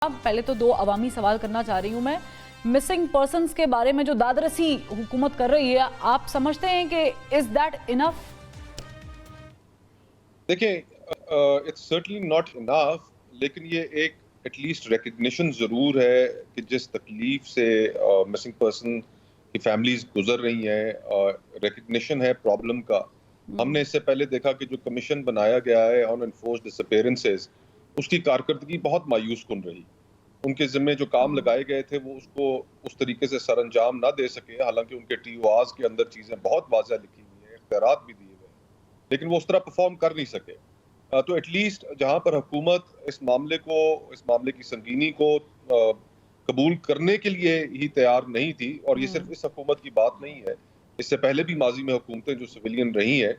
اب پہلے تو دو عوامی سوال کرنا چاہ رہی ہوں میں مسنگ پرسنز کے بارے میں جو دادرسی حکومت کر رہی ہے آپ سمجھتے ہیں کہ is that enough؟ دیکھیں it's certainly not enough لیکن یہ ایک ایٹ لیسٹ ریکگنیشن ضرور ہے کہ جس تکلیف سے مسنگ پرسن کی فیملیز گزر رہی ہیں ریکگنیشن ہے پرابلم کا. ہم نے اس سے پہلے دیکھا کہ جو کمیشن بنایا گیا ہے آن انفورسڈ ڈس اپیئرنسز اس کی کارکردگی بہت مایوس کن رہی. ان کے ذمے جو کام لگائے گئے تھے وہ اس کو اس طریقے سے سر انجام نہ دے سکے، حالانکہ ان کے ٹی او آرز کے اندر چیزیں بہت واضح لکھی ہوئی ہیں، اختیارات بھی دیے گئے ہیں، لیکن وہ اس طرح پرفارم کر نہیں سکے. تو ایٹ لیسٹ جہاں پر حکومت اس معاملے کی سنگینی کو قبول کرنے کے لیے ہی تیار نہیں تھی، اور یہ صرف اس حکومت کی بات نہیں ہے، اس سے پہلے بھی ماضی میں حکومتیں جو سویلین رہی ہیں،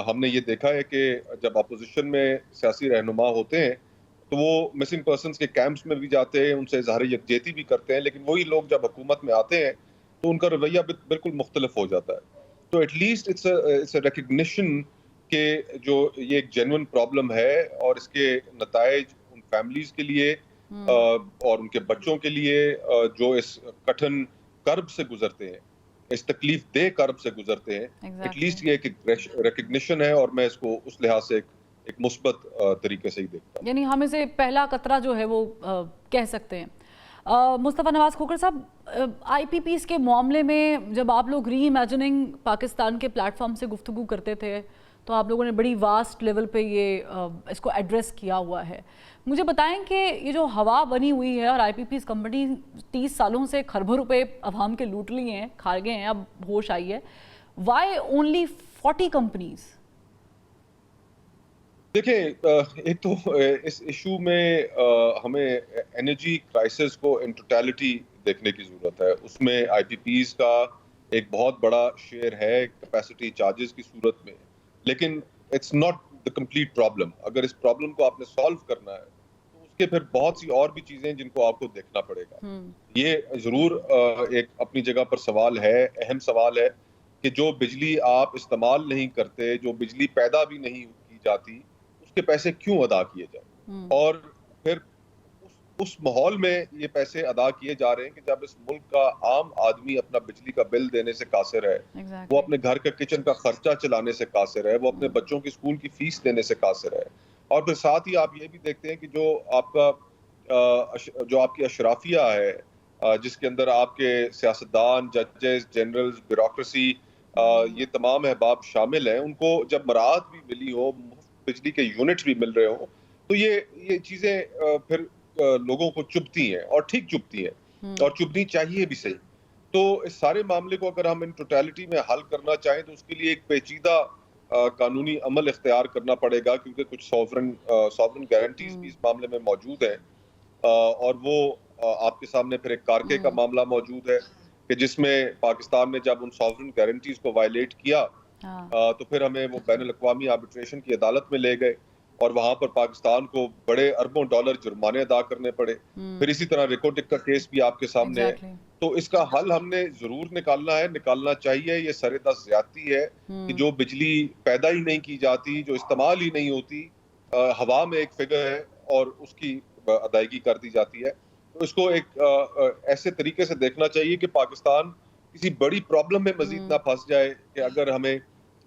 ہم نے یہ دیکھا ہے کہ جب اپوزیشن میں سیاسی رہنما ہوتے ہیں تو وہ مسنگ پرسنز کے کیمپس میں بھی جاتے ہیں، ان سے اظہار یکجہتی بھی کرتے ہیں، لیکن وہی لوگ جب حکومت میں آتے ہیں تو ان کا رویہ بالکل مختلف ہو جاتا ہے. تو at least it's a recognition کہ جو یہ ایک جینوئن پرابلم ہے اور اس کے نتائج ان فیملیز کے لیے اور ان کے بچوں کے لیے جو اس کٹھن کرب سے گزرتے ہیں، اس تکلیف دہ کرب سے گزرتے ہیں، ایٹ لیسٹ یہ ایک ریکگنیشن ہے، اور میں اس کو اس لحاظ سے ایک مثبت طریقے سے ہی دیکھتا ہوں. یعنی ہم اسے پہلا قطرہ جو ہے وہ کہہ سکتے ہیں. مصطفیٰ نواز کھوکھر صاحب، آئی پی پیز کے معاملے میں جب آپ لوگ ری امیجننگ پاکستان کے پلیٹ فارم سے گفتگو کرتے تھے تو آپ لوگوں نے بڑی واسٹ لیول پہ اس کو ایڈریس کیا ہوا ہے. مجھے بتائیں کہ یہ جو ہوا بنی ہوئی ہے اور آئی پی پیز کمپنی 30 سالوں سے کھربوں روپے عوام کے لوٹ لی ہیں، کھا گئے ہیں، اب ہوش آئی ہے. Why only 40 companies? دیکھیں، ایک تو اس ایشو میں ہمیں انرجی کرائسس کو ان ٹوٹیلٹی دیکھنے کی ضرورت ہے. اس میں آئی پی پیز کا ایک بہت بڑا شیئر ہے کیپیسٹی چارجز کی صورت میں، لیکن it's not the complete problem. اگر اس پرابلم کو آپ نے سالو کرنا ہے تو اس کے پھر بہت سی اور بھی چیزیں جن کو آپ کو دیکھنا پڑے گا. یہ ضرور ایک اپنی جگہ پر سوال ہے، اہم سوال ہے کہ جو بجلی آپ استعمال نہیں کرتے، جو بجلی پیدا بھی نہیں کی جاتی، کے پیسے کیوں ادا کیے جائیں، اور پھر اس ماحول میں یہ پیسے ادا کیے جا رہے ہیں کہ جب اس ملک کا عام آدمی اپنا بجلی کا بل دینے سے قاصر ہے، وہ اپنے گھر کا کچن کا خرچہ چلانے سے قاصر ہے، وہ اپنے بچوں کی اسکول کی فیس دینے سے قاصر ہے. اور پھر ساتھ ہی آپ یہ بھی دیکھتے ہیں کہ جو آپ کی اشرافیہ ہے، جس کے اندر آپ کے سیاستدان، ججز، جنرلز، بیوروکریسی، یہ تمام احباب شامل ہیں، ان کو جب مراعات بھی ملی ہو، بجلی کے یونٹ بھی مل رہے ہوں، تو یہ چیزیں پھر لوگوں کو چبھتی ہیں، اور ٹھیک چبھتی ہیں، اور چبھنی چاہیے بھی صحیح. تو اس سارے معاملے کو اگر ہم ان ٹوٹیلٹی میں حل کرنا چاہیں تو اس کے لیے ایک پیچیدہ قانونی عمل اختیار کرنا پڑے گا، کیونکہ کچھ سوورن گارنٹیز بھی اس معاملے میں موجود ہیں، اور وہ آپ کے سامنے پھر ایک کارکے کا معاملہ موجود ہے کہ جس میں پاکستان نے جب ان سوورن گارنٹیز کو وائلیٹ کیا تو پھر ہمیں وہ بین الاقوامی آربیٹریشن کی عدالت میں لے گئے، اور وہاں پر پاکستان کو بڑے اربوں ڈالر جرمانے ادا کرنے پڑے. پھر اسی طرح ریکوٹک کا کیس بھی آپ کے سامنے ہے. تو اس کا حل ہم نے ضرور نکالنا چاہیے. یہ سر دست زیادتی ہے کہ جو بجلی پیدا ہی نہیں کی جاتی، جو استعمال ہی نہیں ہوتی، ہوا میں ایک فگر ہے اور اس کی ادائیگی کر دی جاتی ہے. تو اس کو ایک ایسے طریقے سے دیکھنا چاہیے کہ پاکستان کسی بڑی پرابلم میں مزید نہ پھنس جائے کہ اگر ہمیں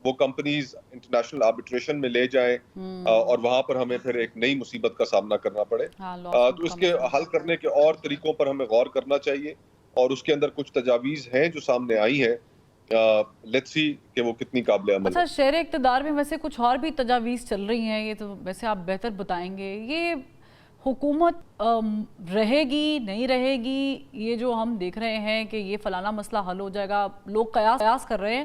وہ کمپنیز انٹرنیشنل آربیٹریشن میں لے جائیں اور وہاں پر ہمیں پھر ایک نئی مصیبت کا سامنا کرنا پڑے. تو اس کے حل کرنے کے اور طریقوں پر ہمیں غور کرنا چاہیے، اور اس کے اندر کچھ تجاویز ہیں جو سامنے آئی ہیں. لیٹس سی کہ وہ کتنی قابل عمل اچھا، شہر اقتدار میں ویسے کچھ اور بھی تجاویز چل رہی ہیں، یہ تو ویسے آپ بہتر بتائیں گے. یہ حکومت رہے گی نہیں رہے گی، یہ جو ہم دیکھ رہے ہیں کہ یہ فلانا مسئلہ حل ہو جائے گا، لوگ قیاس کر رہے ہیں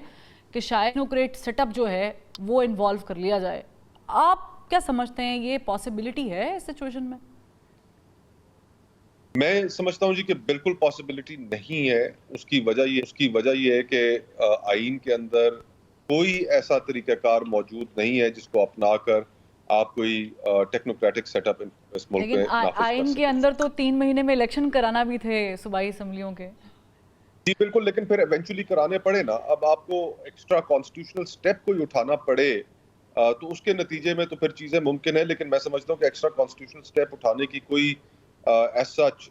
کہ شاید ٹیکنوکریٹ سیٹ اپ جو ہے وہ انوالو کر لیا جائے. آپ کیا سمجھتے ہیں، یہ پاسبلٹی ہے اس سچویشن میں؟ میں سمجھتا ہوں جی کہ بالکل پاسبلٹی نہیں ہے. اس کی وجہ یہ ہے کہ آئین کے اندر کوئی ایسا طریقہ کار موجود نہیں ہے جس کو اپنا کر آپ کوئی ٹیکنوکریٹک سیٹ اپ اس ملک لیکن میں نافذ کر آئین کے سکیں. اندر تو 3 مہینے میں الیکشن کرانا بھی تھے صوبائی اسمبلیوں کے. جی بالکل، لیکن پھر ایونچولی کرانے پڑے نا. اب آپ کو ایکسٹرا کانسٹیٹیوشنل سٹیپ کوئی اٹھانا پڑے تو اس کے نتیجے میں تو پھر چیزیں ممکن ہیں، لیکن میں سمجھتا ہوں کہ ایکسٹرا کانسٹیٹیوشنل سٹیپ اٹھانے کی کوئی ایز سچ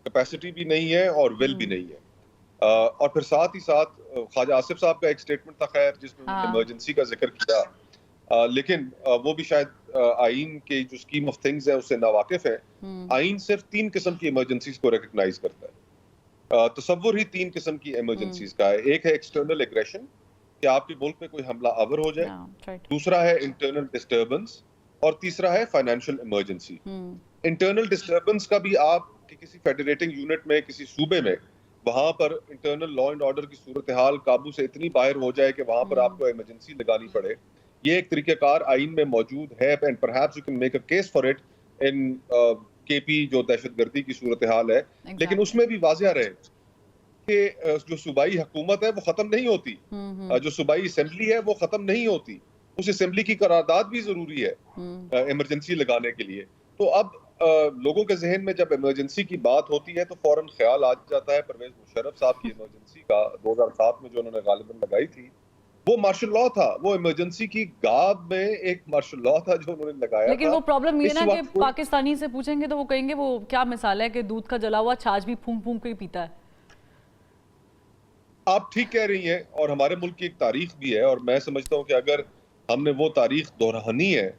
کیپیسٹی بھی نہیں ہے اور ول بھی نہیں ہے. اور پھر ساتھ ہی ساتھ خواجہ آصف صاحب کا ایک سٹیٹمنٹ تھا خیر جس میں انہوں نے ایمرجنسی کا ذکر کیا، لیکن وہ بھی شاید آئین کے جو اسکیم آف تھنگز ہے اس سے ناواقف ہے. آئین صرف 3 قسم کی ایمرجنسیز کو ریکگنائز کرتا ہے. تصور ہی 3 قسم کی ایمرجنسیز کا ہے. ایک ہے ایکسٹرنل ایگریشن کہ آپ کے ملک میں کوئی حملہ آور ہو جائے، دوسرا ہے انٹرنل ڈسٹربنس، اور تیسرا ہے فائنینشیل ایمرجنسی. انٹرنل ڈسٹربنس کا بھی آپ کی کسی فیڈریٹنگ یونٹ میں کسی صوبے میں وہاں پر انٹرنل لا اینڈ آرڈر کی صورتحال قابو سے اتنی باہر ہو جائے کہ وہاں پر آپ کو ایمرجنسی لگانی پڑے، یہ ایک طریقہ کار آئین میں موجود ہے. And perhaps you can make a case for it in کے پی جو دہشت گردی کی صورتحال ہے. لیکن اس میں بھی واضح رہے کہ جو صوبائی حکومت ہے وہ ختم نہیں ہوتی، جو صوبائی اسمبلی ہے وہ ختم نہیں ہوتی، اس اسمبلی کی قرارداد بھی ضروری ہے ایمرجنسی لگانے کے لیے. تو اب لوگوں کے ذہن میں جب ایمرجنسی کی بات ہوتی ہے تو فوراً خیال آ جاتا ہے پرویز مشرف صاحب کی ایمرجنسی کا 2007 میں جو انہوں نے غالباً لگائی تھی وہ مارشل لا تھا. وہ ایمرجنسی کی گاب میں ایک مارشل لا تھا جو انہوں نے لگایا تھا. لیکن وہ پرابلم یہ نا کہ پاکستانی سے پوچھیں گے تو وہ کہیں گے وہ کیا مثال ہے کہ دودھ کا جلا ہوا چھاچ بھی پھونک پھونک کے پیتا ہے. آپ ٹھیک کہہ رہی ہیں، اور ہمارے ملک کی ایک تاریخ بھی ہے، اور میں سمجھتا ہوں کہ اگر ہم نے وہ تاریخ دہرانی ہے،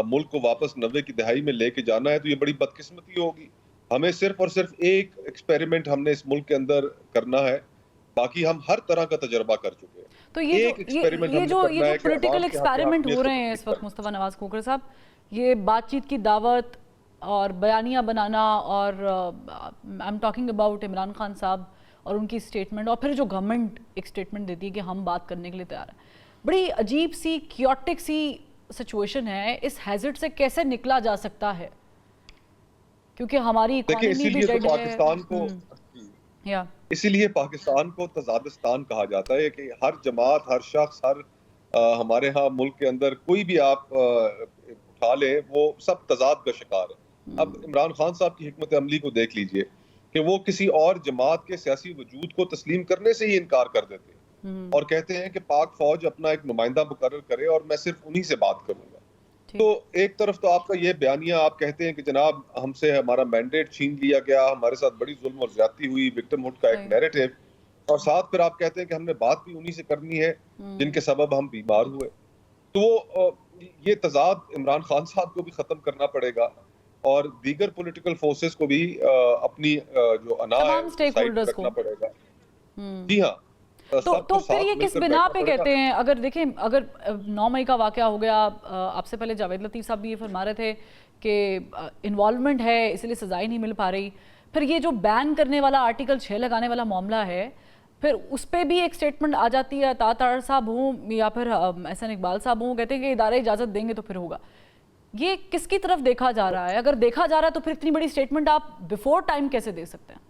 ملک کو واپس 90 کی دہائی میں لے کے جانا ہے، تو یہ بڑی بدقسمتی ہوگی. ہمیں صرف اور صرف ایک ایکسپیریمنٹ ہم نے اس ملک کے اندر کرنا ہے، باقی ہم ہر طرح کا تجربہ کر چکے ہیں. تو یہ جو پولیٹیکل ایکسپیریمنٹ ہو رہے ہیں اس وقت مصطفیٰ نواز کھوکھر صاحب، یہ بات چیت کی دعوت اور بیانیہ بنانا، اور I am talking about Imran Khan صاحب اور ان کی سٹیٹمنٹ، اور پھر جو گورنمنٹ ایک سٹیٹمنٹ دیتی ہے کہ ہم بات کرنے کے لیے تیار ہیں، بڑی عجیب سی کیوٹک سی سچویشن ہے. اس ہیزٹ سے کیسے نکلا جا سکتا ہے؟ کیونکہ ہماری اکانومی بھی ڈیڈ ہے. اسی لیے پاکستان کو تضادستان کہا جاتا ہے کہ ہر جماعت، ہر شخص، ہر ہمارے ہاں ملک کے اندر کوئی بھی آپ اٹھا لیں وہ سب تضاد کا شکار ہے. اب عمران خان صاحب کی حکمت عملی کو دیکھ لیجئے کہ وہ کسی اور جماعت کے سیاسی وجود کو تسلیم کرنے سے ہی انکار کر دیتے ہیں اور کہتے ہیں کہ پاک فوج اپنا ایک نمائندہ مقرر کرے اور میں صرف انہی سے بات کروں گا. تو ایک طرف تو آپ کا یہ بیانیہ، آپ کہتے ہیں کہ جناب ہم سے ہمارا مینڈیٹ چھین لیا گیا، ہمارے ساتھ بڑی ظلم اور زیادتی ہوئی، وکٹم ہوڈ کا ایک نیریٹو، اور ساتھ پھر آپ کہتے ہیں کہ ہم نے بات بھی انہی سے کرنی ہے جن کے سبب ہم بیمار ہوئے. تو یہ تضاد عمران خان صاحب کو بھی ختم کرنا پڑے گا اور دیگر پولیٹیکل فورسز کو بھی اپنی جو انا ہے سائڈ رکھنا پڑے گا. جی ہاں. تو پھر یہ کس بنا پہ کہتے ہیں؟ اگر دیکھیں، اگر 9 مئی کا واقعہ ہو گیا، آپ سے پہلے جاوید لطیف صاحب بھی یہ فرما رہے تھے کہ انوالومنٹ ہے اس لیے سزائیں نہیں مل پا رہی، پھر یہ جو بین کرنے والا آرٹیکل 6 لگانے والا معاملہ ہے، پھر اس پہ بھی ایک سٹیٹمنٹ آ جاتی ہے. عطا طاہر صاحب ہوں یا پھر احسن اقبال صاحب ہوں، کہتے ہیں کہ ادارے اجازت دیں گے تو پھر ہوگا. یہ کس کی طرف دیکھا جا رہا ہے؟ اگر دیکھا جا رہا ہے تو پھر اتنی بڑی سٹیٹمنٹ آپ بیفور ٹائم کیسے دے سکتے ہیں؟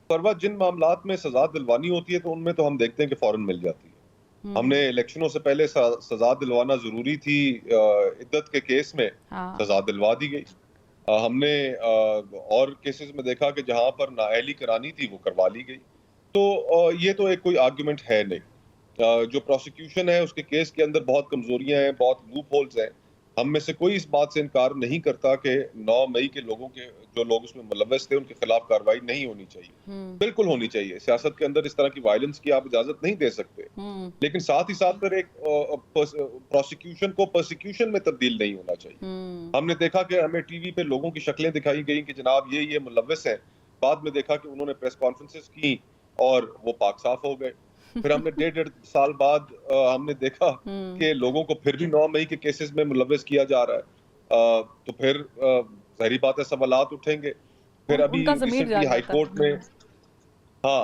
پروت جن معاملات میں سزا دلوانی ہوتی ہے تو ان میں تو ہم دیکھتے ہیں کہ فوراً مل جاتی ہے. ہم نے الیکشنوں سے پہلے سزا دلوانا ضروری تھی، عدت کے کیس میں سزا دلوا دی گئی. ہم نے اور کیسز میں دیکھا کہ جہاں پر نااہلی کرانی تھی وہ کروا لی گئی. تو یہ تو ایک کوئی آرگیومنٹ ہے نہیں. جو پروسیکیوشن ہے اس کے کیس کے اندر بہت کمزوریاں ہیں، بہت لوپ ہولز ہیں. ہم میں سے کوئی اس بات سے انکار نہیں کرتا کہ 9 مئی کے لوگوں کے جو لوگ اس میں ملوث تھے ان کے خلاف کارروائی نہیں ہونی چاہیے، بالکل ہونی چاہیے. سیاست کے اندر اس طرح کی وائلنس کی آپ اجازت نہیں دے سکتے، لیکن ساتھ ہی ساتھ پھر ایک پروسیکیوشن کو پرسیکیوشن میں تبدیل نہیں ہونا چاہیے. ہم نے دیکھا کہ ہمیں ٹی وی پہ لوگوں کی شکلیں دکھائی گئی کہ جناب یہ ملوث ہیں، بعد میں دیکھا کہ انہوں نے پریس کانفرنسز کی اور وہ پاک صاف ہو گئے. پھر ہم نے 1.5 سال بعد ہم نے دیکھا کہ لوگوں کو پھر بھی 9 مئی کے کیسز میں ملوث کیا جا رہا ہے. تو پھر ظاہری بات ہے سوالات اٹھیں گے. پھر ابھی ریسنٹلی ہائی کورٹ میں